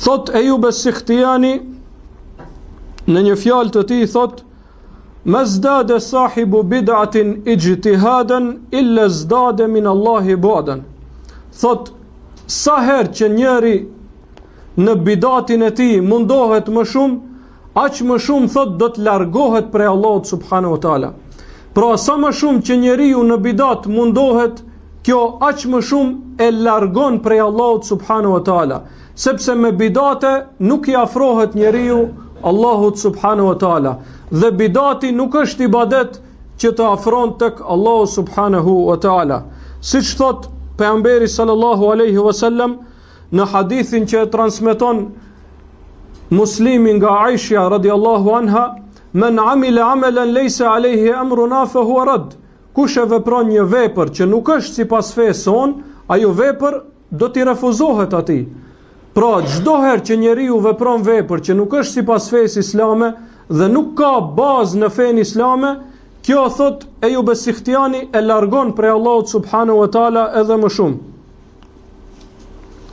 Thot Ejub as-Sikhtijani në një fjalë të tij, thot: "Ma zdade sahibu bid'atin ijtihadan illa zdade min Allahi bu'dan." Thot, sa herë që njeri në bidatin e tij mundohet më shumë, aq më shumë, thot, do të largohet prej Allahut subhanahu wa taala. Pra sa më shumë që njeriu në bidat mundohet, kjo aq më shumë e largon prej Allahut subhanahu wa taala, sepse me bidate nuk i afrohet njeriu Allahut subhanahu wa taala, dhe bidati nuk është ibadet që të afron tek Allahu subhanahu wa taala. Siç thot pejgamberi sallallahu alaihi wasallam në hadithin që e transmeton Muslimi nga Aisha radiallahu anha: "Men amila amalan laysa alayhi amruna fa huwa rad." Kush e vepron një vepër që nuk është sipas fesë son, ajo vepër do t'i refuzohet atij. Pra çdo herë që njeriu vepron vepër që nuk është sipas fesë islame dhe nuk ka bazë në fenë islame, kjo, thot Ejub as-Sikhtijani, e largon prej Allahut subhanahu wa taala edhe më shumë.